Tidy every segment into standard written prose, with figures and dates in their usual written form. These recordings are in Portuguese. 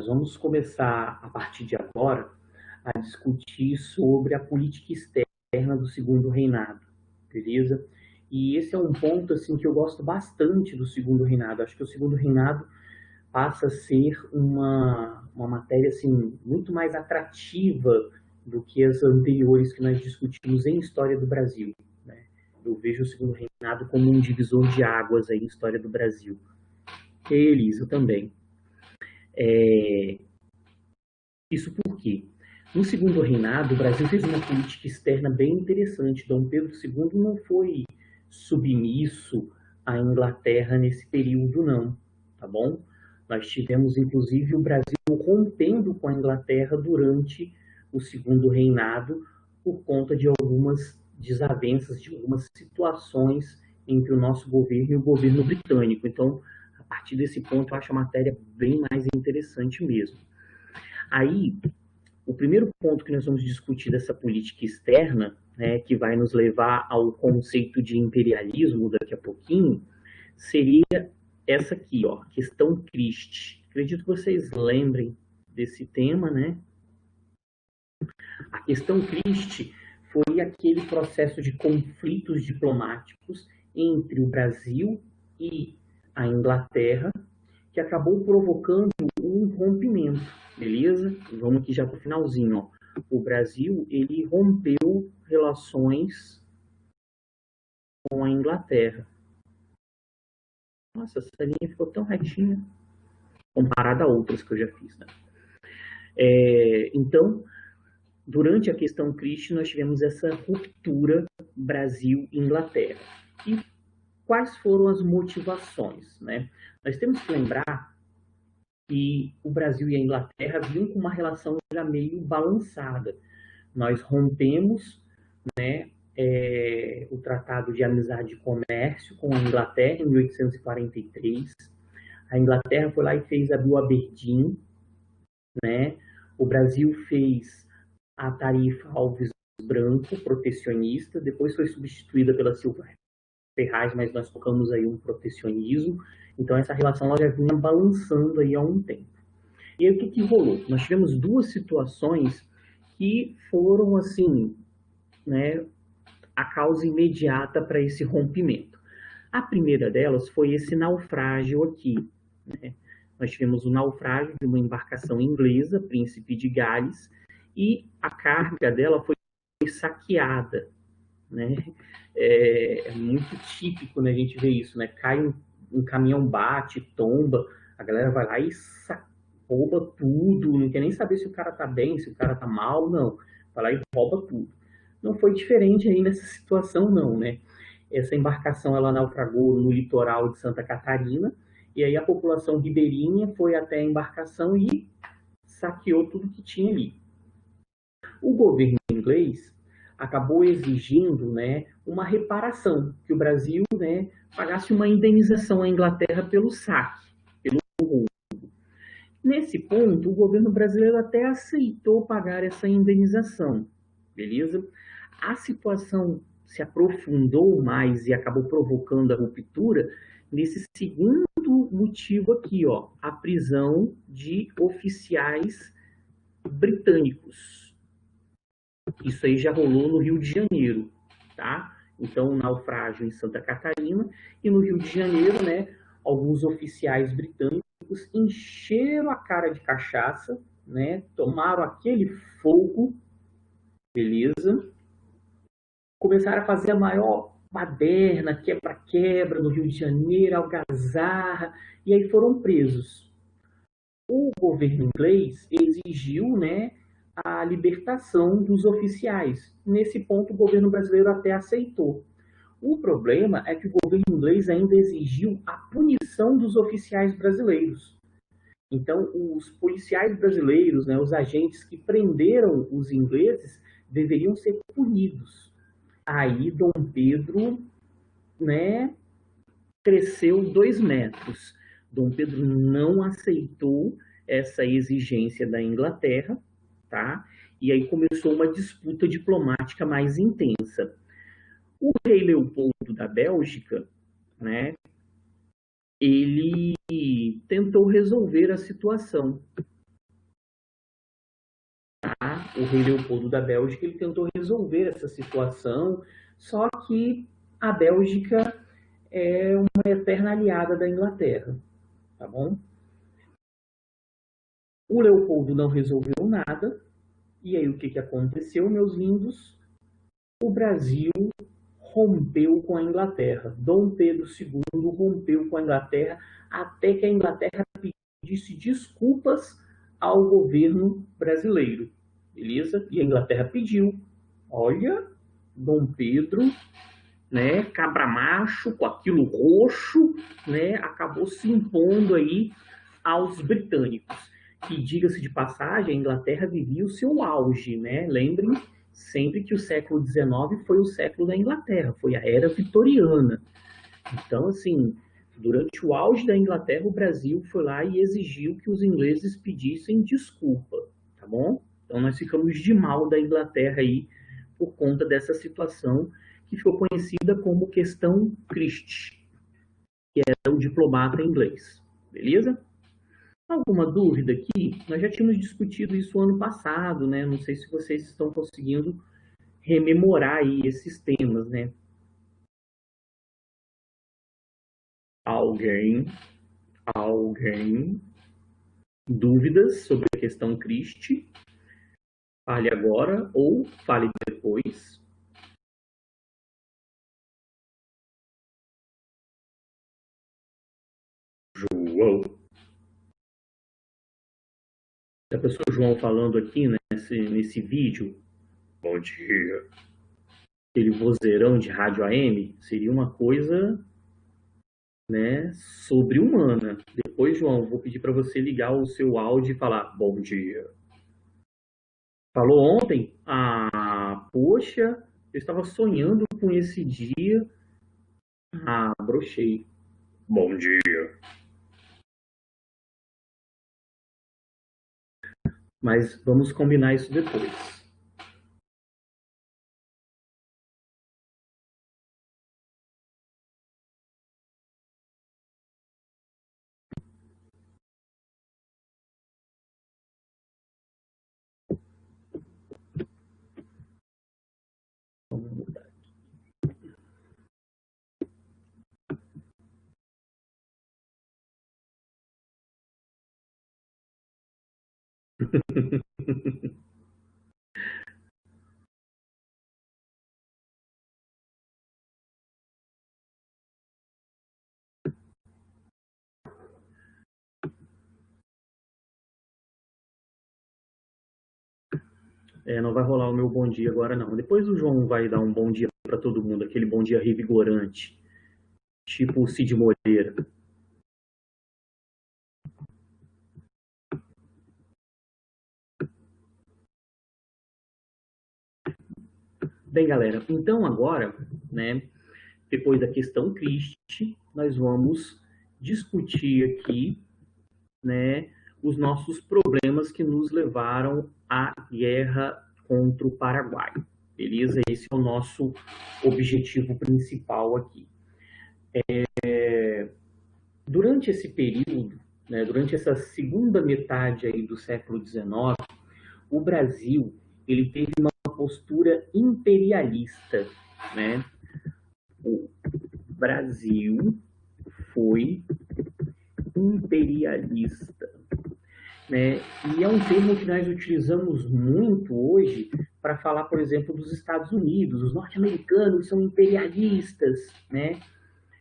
vamos começar, a partir de agora, a discutir sobre a política externa do Segundo Reinado, beleza? E esse é um ponto assim, que eu gosto bastante do Segundo Reinado. Acho que o Segundo Reinado passa a ser uma matéria assim, muito mais atrativa do que as anteriores que nós discutimos em História do Brasil, né? Eu vejo o Segundo Reinado como um divisor de águas aí em História do Brasil. E a Elisa também. Isso porque, no Segundo Reinado, o Brasil fez uma política externa bem interessante. Dom Pedro II não foi submisso à Inglaterra nesse período, não, tá bom? Nós tivemos, inclusive, o Brasil rompendo com a Inglaterra durante o Segundo Reinado por conta de algumas desavenças, de algumas situações entre o nosso governo e o governo britânico. Então, a partir desse ponto, eu acho a matéria bem mais interessante mesmo. Aí, o primeiro ponto que nós vamos discutir dessa política externa, né, que vai nos levar ao conceito de imperialismo daqui a pouquinho, seria essa aqui, ó, questão Christie. Acredito que vocês lembrem desse tema, né? A questão Christie foi aquele processo de conflitos diplomáticos entre o Brasil e a Inglaterra, que acabou provocando um rompimento, beleza? Vamos aqui já para o finalzinho, ó. O Brasil, ele rompeu relações com a Inglaterra. Nossa, essa linha ficou tão retinha, comparada a outras que eu já fiz, né? Então, durante a questão Christie, nós tivemos essa ruptura Brasil-Inglaterra. E quais foram as motivações, né? Nós temos que lembrar que o Brasil e a Inglaterra vinham com uma relação já meio balançada. Nós rompemos, né, o Tratado de Amizade e Comércio com a Inglaterra em 1843. A Inglaterra foi lá e fez a Bill Aberdeen, né? O Brasil fez a tarifa Alves Branco, protecionista, depois foi substituída pela Silva Ferraz, mas nós focamos aí um protecionismo. Então essa relação ela já vinha balançando aí há um tempo. E aí o que rolou? Nós tivemos duas situações que foram assim, né, a causa imediata para esse rompimento. A primeira delas foi esse naufrágio aqui, né? Nós tivemos o naufrágio de uma embarcação inglesa, Príncipe de Gales, e a carga dela foi saqueada, né? É muito típico, né, a gente ver isso, né? Cai um caminhão, bate, tomba, a galera vai lá e rouba tudo, não quer nem saber se o cara tá bem, se o cara tá mal, não. Vai lá e rouba tudo. Não foi diferente aí nessa situação, não, né? Essa embarcação, ela naufragou no litoral de Santa Catarina, e aí a população ribeirinha foi até a embarcação e saqueou tudo que tinha ali. O governo inglês acabou exigindo, né, uma reparação, que o Brasil, né, pagasse uma indenização à Inglaterra pelo saque, pelo roubo. Nesse ponto, o governo brasileiro até aceitou pagar essa indenização, beleza? A situação se aprofundou mais e acabou provocando a ruptura nesse segundo motivo aqui, ó, a prisão de oficiais britânicos. Isso aí já rolou no Rio de Janeiro, tá? Então, um naufrágio em Santa Catarina e no Rio de Janeiro, né, alguns oficiais britânicos encheram a cara de cachaça, né, tomaram aquele fogo, beleza? Começaram a fazer a maior baderna, quebra-quebra no Rio de Janeiro, algazarra, e aí foram presos. O governo inglês exigiu, né, a libertação dos oficiais. Nesse ponto, o governo brasileiro até aceitou. O problema é que o governo inglês ainda exigiu a punição dos oficiais brasileiros. Então, os policiais brasileiros, né, os agentes que prenderam os ingleses, deveriam ser punidos. Aí, Dom Pedro, né, cresceu 2 metros. Dom Pedro não aceitou essa exigência da Inglaterra, tá? E aí começou uma disputa diplomática mais intensa. O rei Leopoldo da Bélgica, né, ele tentou resolver a situação. o rei Leopoldo da Bélgica, ele tentou resolver essa situação, só que a Bélgica é uma eterna aliada da Inglaterra, tá bom? O Leopoldo não resolveu nada, e aí o que aconteceu, meus lindos? O Brasil rompeu com a Inglaterra. Dom Pedro II rompeu com a Inglaterra até que a Inglaterra pedisse desculpas ao governo brasileiro, beleza? E a Inglaterra pediu. Olha, Dom Pedro, né, cabra macho, com aquilo roxo, né, acabou se impondo aí aos britânicos. E diga-se de passagem, a Inglaterra vivia o seu auge, né? Lembrem sempre que o século XIX foi o século da Inglaterra, foi a era vitoriana. Então, assim, durante o auge da Inglaterra, o Brasil foi lá e exigiu que os ingleses pedissem desculpa, tá bom? Então, nós ficamos de mal da Inglaterra aí por conta dessa situação que ficou conhecida como questão Christie, que era o diplomata inglês, beleza? Alguma dúvida aqui? Nós já tínhamos discutido isso ano passado, né? Não sei se vocês estão conseguindo rememorar aí esses temas, né? Alguém? Dúvidas sobre a questão Christie? Fale agora ou fale depois. João. A pessoa João falando aqui, né, nesse vídeo, bom dia, aquele vozeirão de rádio AM, seria uma coisa, né, sobre-humana. Depois, João, vou pedir para você ligar o seu áudio e falar bom dia. Falou ontem? Ah, poxa, eu estava sonhando com esse dia. Ah, brochei. Bom dia. Mas vamos combinar isso depois. Vamos mudar. Não vai rolar o meu bom dia agora, não. Depois o João vai dar um bom dia para todo mundo, aquele bom dia revigorante, tipo o Cid Moreira. Bem, galera, então agora, né, depois da questão Christie, nós vamos discutir aqui, né, os nossos problemas que nos levaram à guerra contra o Paraguai. Beleza? Esse é o nosso objetivo principal aqui. Durante esse período, né, durante essa segunda metade aí do século XIX, o Brasil ele teve uma postura imperialista, né? O Brasil foi imperialista, né? E é um termo que nós utilizamos muito hoje para falar, por exemplo, dos Estados Unidos. Os norte-americanos são imperialistas, né?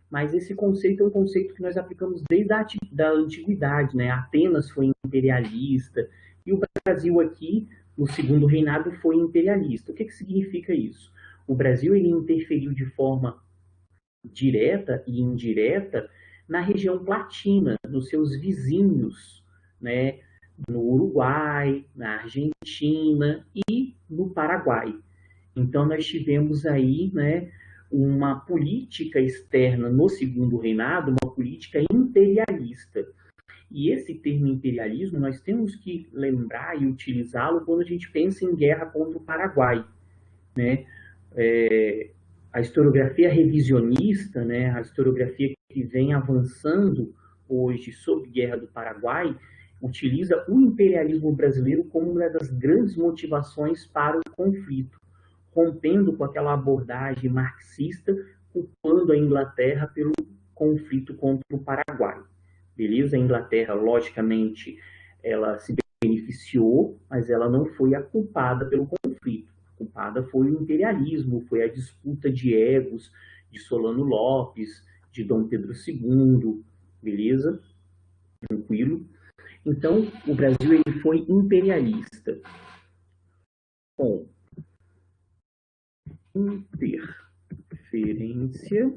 Mas esse conceito é um conceito que nós aplicamos desde a antiguidade, né? Atenas foi imperialista e o Brasil aqui, no segundo reinado, foi imperialista. O que significa isso? O Brasil ele interferiu de forma direta e indireta na região platina, nos seus vizinhos, né? No Uruguai, na Argentina e no Paraguai. Então nós tivemos aí, né, uma política externa no segundo reinado, uma política imperialista. E esse termo imperialismo nós temos que lembrar e utilizá-lo quando a gente pensa em guerra contra o Paraguai, né? A historiografia revisionista, né, a historiografia que vem avançando hoje sobre a Guerra do Paraguai, utiliza o imperialismo brasileiro como uma das grandes motivações para o conflito, rompendo com aquela abordagem marxista, culpando a Inglaterra pelo conflito contra o Paraguai. Beleza? A Inglaterra, logicamente, ela se beneficiou, mas ela não foi a culpada pelo conflito. A culpada foi o imperialismo, foi a disputa de egos de Solano Lopes, de Dom Pedro II, beleza? Tranquilo? Então, o Brasil ele foi imperialista. Com interferência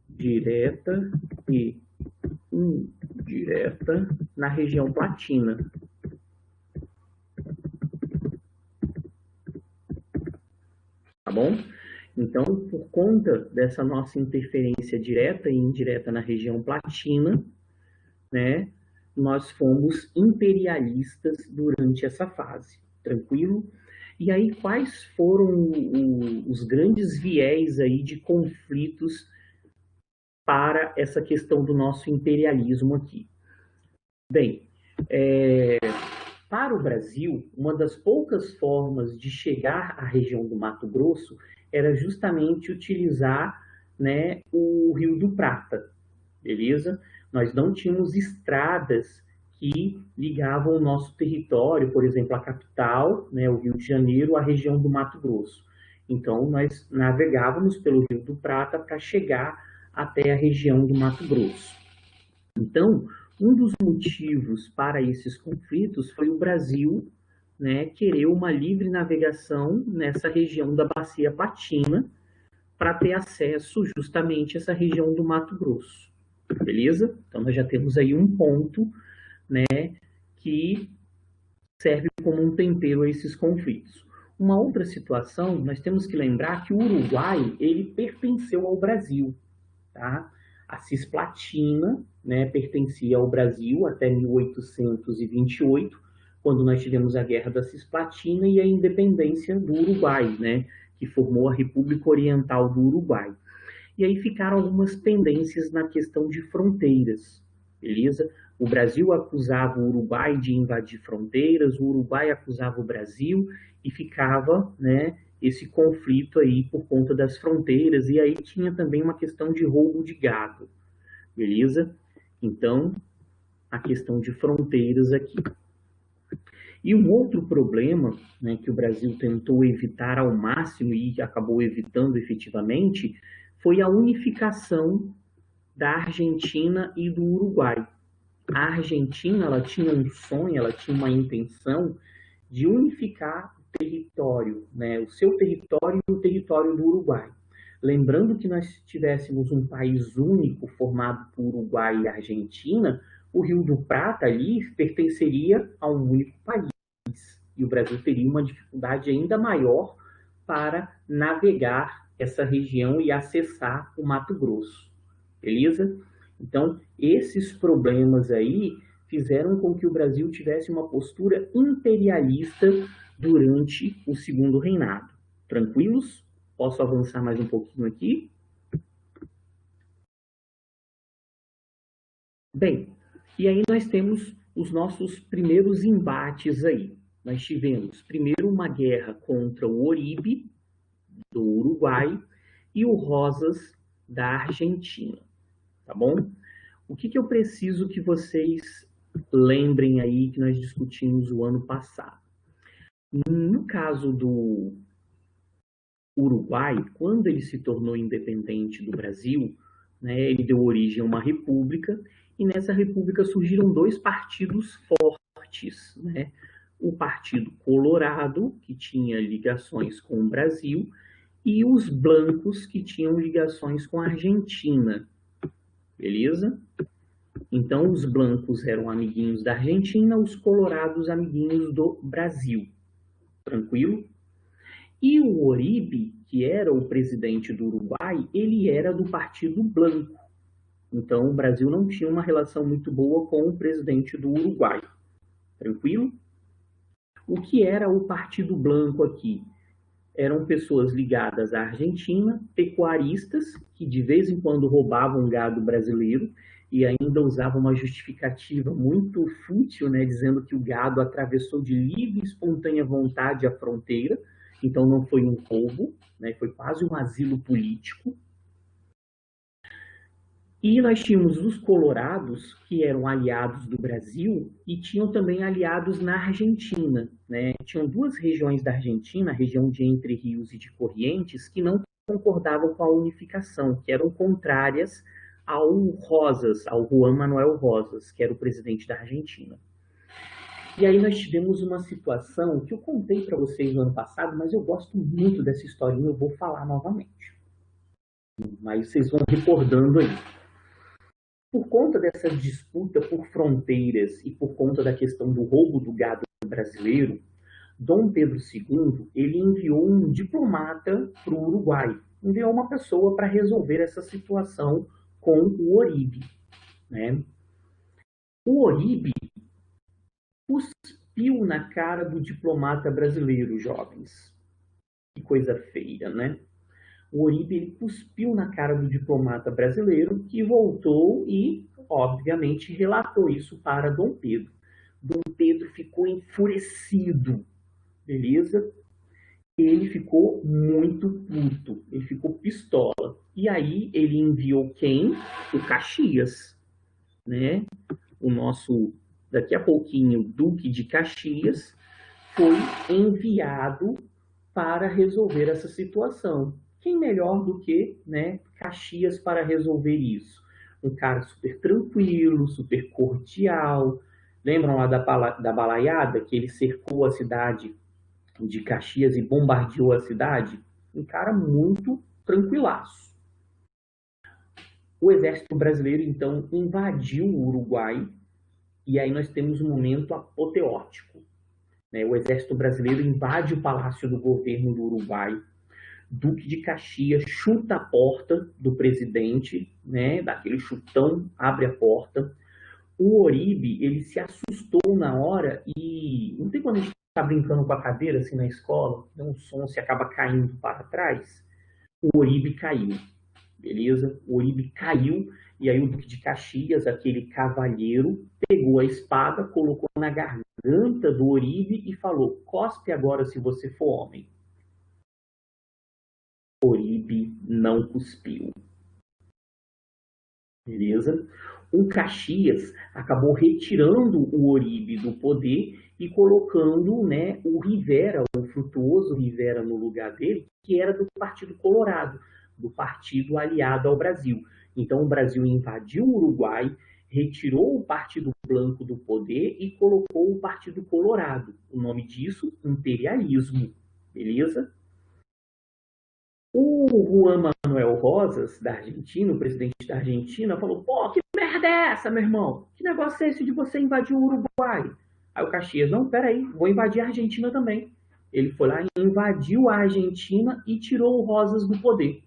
direta e indireta na região platina. Tá bom? Então, por conta dessa nossa interferência direta e indireta na região platina, né, nós fomos imperialistas durante essa fase. Tranquilo? E aí, quais foram os grandes viés aí de conflitos para essa questão do nosso imperialismo aqui? Bem, para o Brasil, uma das poucas formas de chegar à região do Mato Grosso era justamente utilizar, né, o Rio do Prata, beleza? Nós não tínhamos estradas que ligavam o nosso território, por exemplo, a capital, né, o Rio de Janeiro, à região do Mato Grosso. Então, nós navegávamos pelo Rio do Prata para chegar até a região do Mato Grosso. Então, um dos motivos para esses conflitos foi o Brasil, né, querer uma livre navegação nessa região da Bacia Platina para ter acesso justamente a essa região do Mato Grosso. Beleza? Então, nós já temos aí um ponto, né, que serve como um tempero a esses conflitos. Uma outra situação, nós temos que lembrar que o Uruguai, ele pertenceu ao Brasil, tá? A Cisplatina, né, pertencia ao Brasil até 1828, quando nós tivemos a Guerra da Cisplatina e a independência do Uruguai, né, que formou a República Oriental do Uruguai. E aí ficaram algumas pendências na questão de fronteiras, beleza? O Brasil acusava o Uruguai de invadir fronteiras, o Uruguai acusava o Brasil e ficava, né, esse conflito aí por conta das fronteiras, e aí tinha também uma questão de roubo de gado, beleza? Então, a questão de fronteiras aqui. E um outro problema, né, que o Brasil tentou evitar ao máximo e acabou evitando efetivamente, foi a unificação da Argentina e do Uruguai. A Argentina, ela tinha um sonho, ela tinha uma intenção de unificar o território, né, o seu território e o território do Uruguai. Lembrando que nós tivéssemos um país único formado por Uruguai e Argentina, o Rio do Prata ali pertenceria a um único país. E o Brasil teria uma dificuldade ainda maior para navegar essa região e acessar o Mato Grosso. Beleza? Então, esses problemas aí fizeram com que o Brasil tivesse uma postura imperialista durante o segundo reinado. Tranquilos? Posso avançar mais um pouquinho aqui? Bem, e aí nós temos os nossos primeiros embates aí. Nós tivemos primeiro uma guerra contra o Oribe, do Uruguai, e o Rosas, da Argentina. Tá bom? O que eu preciso que vocês lembrem aí que nós discutimos o ano passado? No caso do Uruguai, quando ele se tornou independente do Brasil, né, ele deu origem a uma república, e nessa república surgiram dois partidos fortes, né? O Partido Colorado, que tinha ligações com o Brasil, e os brancos, que tinham ligações com a Argentina. Beleza? Então, os brancos eram amiguinhos da Argentina, os colorados amiguinhos do Brasil. Tranquilo? E o Oribe, que era o presidente do Uruguai, ele era do Partido Blanco. Então, o Brasil não tinha uma relação muito boa com o presidente do Uruguai. Tranquilo? O que era o Partido Blanco aqui? Eram pessoas ligadas à Argentina, pecuaristas, que de vez em quando roubavam gado brasileiro, e ainda usava uma justificativa muito fútil, né, dizendo que o gado atravessou de livre e espontânea vontade a fronteira, então não foi um roubo, né, foi quase um asilo político. E nós tínhamos os colorados, que eram aliados do Brasil, e tinham também aliados na Argentina, né? Tinham duas regiões da Argentina, a região de Entre Rios e de Corrientes, que não concordavam com a unificação, que eram contrárias ao Rosas, ao Juan Manuel Rosas, que era o presidente da Argentina. E aí nós tivemos uma situação que eu contei para vocês no ano passado, mas eu gosto muito dessa historinha, eu vou falar novamente. Mas vocês vão recordando aí. Por conta dessa disputa por fronteiras e por conta da questão do roubo do gado brasileiro, Dom Pedro II ele enviou um diplomata para o Uruguai, enviou uma pessoa para resolver essa situação com o Oribe, né? O Oribe cuspiu na cara do diplomata brasileiro, jovens. Que coisa feia, né? O Oribe ele cuspiu na cara do diplomata brasileiro, que voltou e, obviamente, relatou isso para Dom Pedro. Dom Pedro ficou enfurecido, beleza? Ele ficou muito puto, ele ficou pistola. E aí ele enviou quem? O Caxias, né? O nosso, daqui a pouquinho, Duque de Caxias, foi enviado para resolver essa situação. Quem melhor do que, né, Caxias para resolver isso? Um cara super tranquilo, super cordial. Lembram lá da balaiada, que ele cercou a cidade de Caxias e bombardeou a cidade? Um cara muito tranquilaço. O exército brasileiro, então, invadiu o Uruguai, e aí nós temos um momento apoteótico. O exército brasileiro invade o palácio do governo do Uruguai. Duque de Caxias chuta a porta do presidente, né, daquele chutão, abre a porta. O Oribe, ele se assustou na hora e... Não tem quando a gente está brincando com a cadeira, assim, na escola, dá um som, se acaba caindo para trás? O Oribe caiu, beleza? O Oribe caiu, e aí o Duque de Caxias, aquele cavalheiro, pegou a espada, colocou na garganta do Oribe e falou: cospe agora se você for homem. Oribe não cuspiu. Beleza? O Caxias acabou retirando o Oribe do poder e colocando, né, o Rivera, o Frutuoso Rivera, no lugar dele, que era do Partido Colorado, do partido aliado ao Brasil. Então o Brasil invadiu o Uruguai, retirou o Partido Blanco do poder e colocou o Partido Colorado. O nome disso, imperialismo. Beleza? O Juan Manuel Rosas, da Argentina, o presidente da Argentina, falou: pô, que merda é essa, meu irmão? Que negócio é esse de você invadir o Uruguai? Aí o Caxias: não, peraí, vou invadir a Argentina também. Ele foi lá e invadiu a Argentina e tirou o Rosas do poder.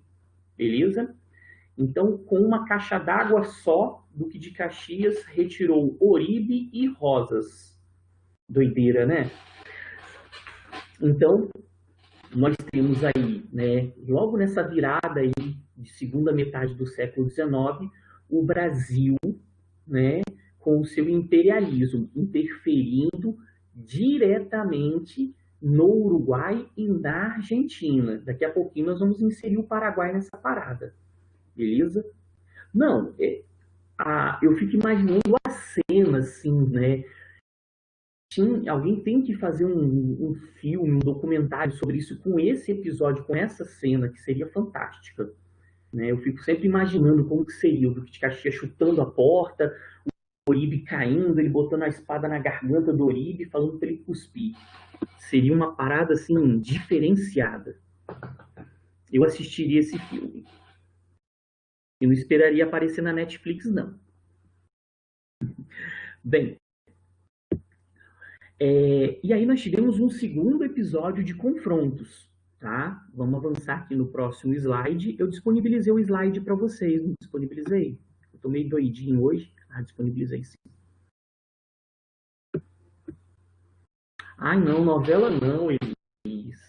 Beleza? Então, com uma caixa d'água só, Duque de Caxias retirou Oribe e Rosas. Doideira, né? Então, nós temos aí, né, logo nessa virada aí de segunda metade do século XIX, o Brasil, né, com o seu imperialismo interferindo diretamente no Uruguai e na Argentina. Daqui a pouquinho nós vamos inserir o Paraguai nessa parada, beleza? Não, eu fico imaginando a cena, assim, né? Alguém tem que fazer um filme, um documentário sobre isso, com esse episódio, com essa cena, que seria fantástica. Né? Eu fico sempre imaginando como que seria o Duque de Caxias chutando a porta, o Oribe caindo, ele botando a espada na garganta do Oribe, falando para ele cuspir. Seria uma parada, assim, diferenciada. Eu assistiria esse filme. Eu não esperaria aparecer na Netflix, não. Bem, e aí nós tivemos um segundo episódio de confrontos, tá? Vamos avançar aqui no próximo slide. Eu disponibilizei o slide para vocês, não disponibilizei? Eu tô meio doidinho hoje. Disponibilizei sim. Ai, não, novela não, Elis.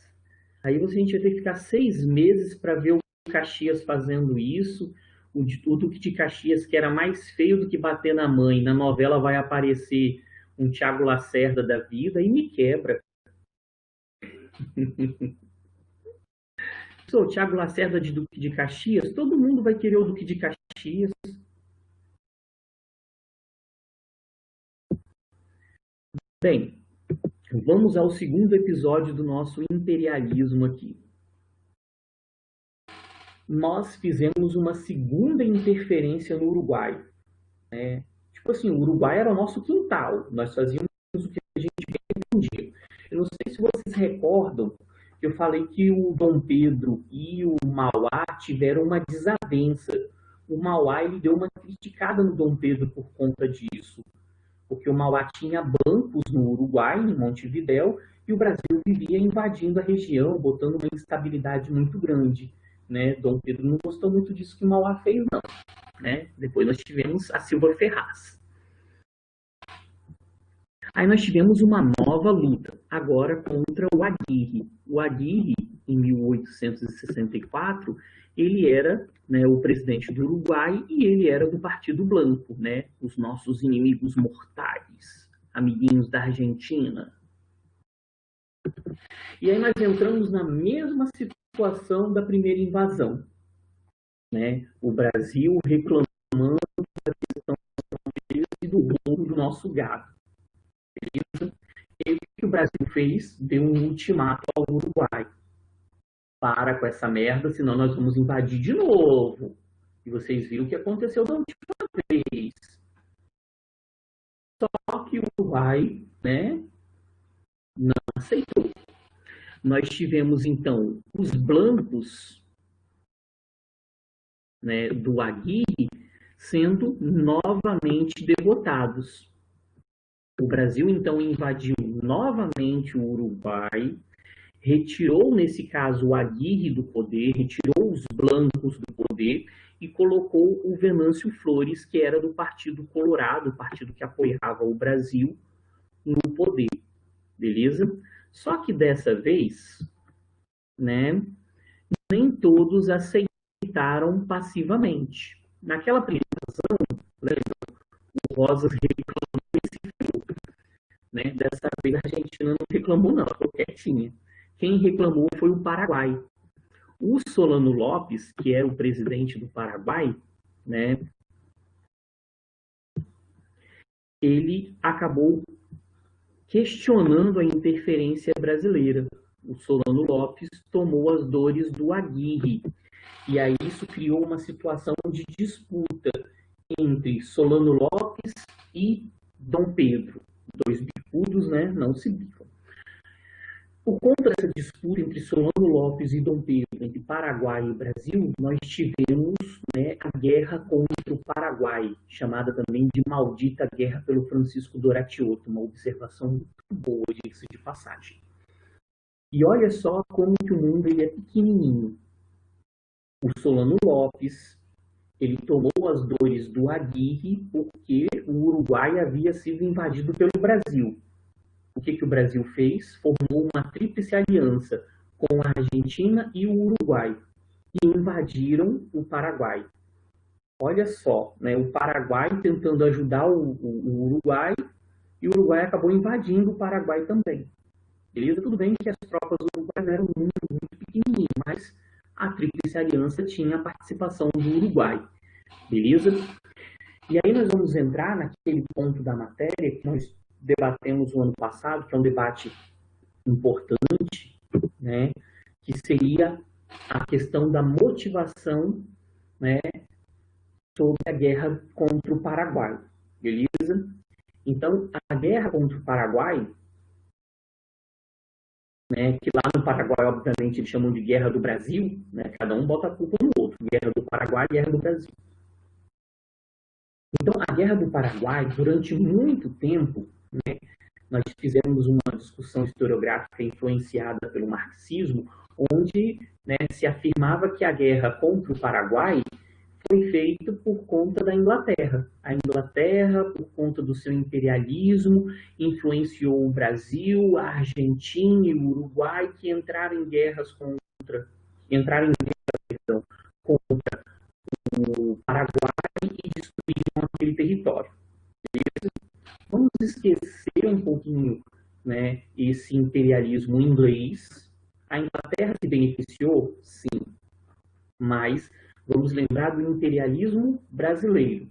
Aí a gente vai ter que ficar 6 meses para ver o Caxias fazendo isso, o Duque de Caxias, que era mais feio do que bater na mãe, na novela vai aparecer um Tiago Lacerda da vida e me quebra. Sou o Tiago Lacerda de Duque de Caxias, todo mundo vai querer o Duque de Caxias. Bem, vamos ao segundo episódio do nosso imperialismo aqui. Nós fizemos uma segunda interferência no Uruguai. Né? Tipo assim, o Uruguai era o nosso quintal. Nós fazíamos o que a gente entendia. Eu não sei se vocês recordam que eu falei que o Dom Pedro e o Mauá tiveram uma desavença. O Mauá ele deu uma criticada no Dom Pedro por conta disso. Porque o Mauá tinha bancos no Uruguai, em Montevidéu, e o Brasil vivia invadindo a região, botando uma instabilidade muito grande. Né? Dom Pedro não gostou muito disso que o Mauá fez, não. Né? Depois nós tivemos a Silva Ferraz. Aí nós tivemos uma nova luta, agora contra o Aguirre. O Aguirre, em 1864, ele era, né, o presidente do Uruguai e ele era do Partido Blanco, né, os nossos inimigos mortais, amiguinhos da Argentina. E aí nós entramos na mesma situação da primeira invasão. Né? O Brasil reclamando da questão do roubo do nosso gado. Beleza? E o que o Brasil fez? Deu um ultimato ao Uruguai. Para com essa merda, senão nós vamos invadir de novo. E vocês viram o que aconteceu da última vez. Só que o Uruguai, né, não aceitou. Nós tivemos, então, os blancos, né, do Aguirre sendo novamente derrotados. O Brasil, então, invadiu novamente o Uruguai, retirou, nesse caso, o Aguirre do poder, retirou os blancos do poder e colocou o Venâncio Flores, que era do Partido Colorado, o partido que apoiava o Brasil, no poder. Beleza? Só que dessa vez, né, nem todos aceitaram passivamente. Naquela primeira invasão, o Rosas reclamou e se ferrou. Né? Dessa vez a Argentina não reclamou, não, ela ficou quietinha. Quem reclamou foi o Paraguai. O Solano Lopes, que era o presidente do Paraguai, né, ele acabou questionando a interferência brasileira. O Solano Lopes tomou as dores do Aguirre. E aí isso criou uma situação de disputa entre Solano Lopes e Dom Pedro. Dois bicudos, né, não se bicam. Por conta dessa disputa entre Solano Lopes e Dom Pedro, entre Paraguai e Brasil, nós tivemos, né, a guerra contra o Paraguai, chamada também de Maldita Guerra pelo Francisco Doratioto, uma observação muito boa, disso de passagem. E olha só como que o mundo ele é pequenininho. O Solano Lopes, ele tomou as dores do Aguirre porque o Uruguai havia sido invadido pelo Brasil. O que o Brasil fez? Formou uma tríplice aliança com a Argentina e o Uruguai e invadiram o Paraguai. Olha só, né, o Paraguai tentando ajudar o Uruguai e o Uruguai acabou invadindo o Paraguai também. Beleza? Tudo bem que as tropas uruguaias eram muito pequenininhas, mas a Tríplice Aliança tinha a participação do Uruguai. Beleza? E aí nós vamos entrar naquele ponto da matéria que nós debatemos no ano passado, que é um debate importante, né, que seria a questão da motivação, né, sobre a guerra contra o Paraguai, beleza? Então, a guerra contra o Paraguai, né, que lá no Paraguai, obviamente, eles chamam de Guerra do Brasil, né, cada um bota a culpa no outro, Guerra do Paraguai e Guerra do Brasil. Então, a Guerra do Paraguai, durante muito tempo, né, nós fizemos uma discussão historiográfica influenciada pelo marxismo, onde, né, se afirmava que a guerra contra o Paraguai foi feita por conta da Inglaterra. A Inglaterra, por conta do seu imperialismo, influenciou o Brasil, a Argentina e o Uruguai, que entraram em guerra contra o Paraguai e destruíram aquele território. Beleza? Vamos esquecer um pouquinho, né, esse imperialismo inglês. A Inglaterra se beneficiou? Sim. Mas vamos lembrar do imperialismo brasileiro.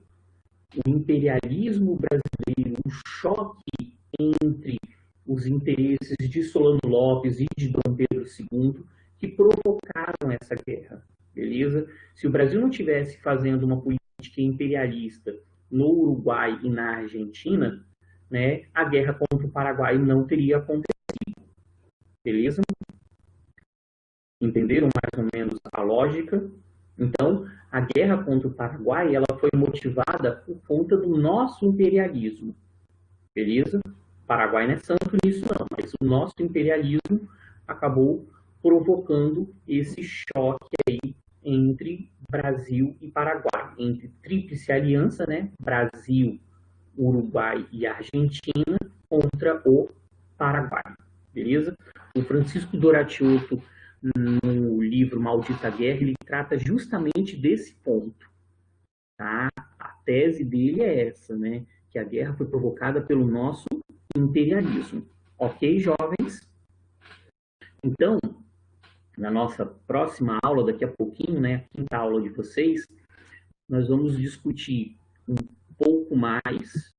O imperialismo brasileiro, o choque entre os interesses de Solano Lopes e de Dom Pedro II, que provocaram essa guerra, beleza? Se o Brasil não tivesse fazendo uma política imperialista no Uruguai e na Argentina, né, a guerra contra o Paraguai não teria acontecido, beleza? Entenderam mais ou menos a lógica? Então, a guerra contra o Paraguai, ela foi motivada por conta do nosso imperialismo, beleza? O Paraguai não é santo nisso não, mas o nosso imperialismo acabou provocando esse choque aí entre Brasil e Paraguai, entre Tríplice Aliança, né? Brasil, Uruguai e Argentina contra o Paraguai, beleza? O Francisco Doratiotto, no livro Maldita Guerra, ele trata justamente desse ponto, tá? A tese dele é essa, né? Que a guerra foi provocada pelo nosso imperialismo. Ok, jovens? Então, na nossa próxima aula, daqui a pouquinho, né, a quinta aula de vocês, nós vamos discutir um pouco mais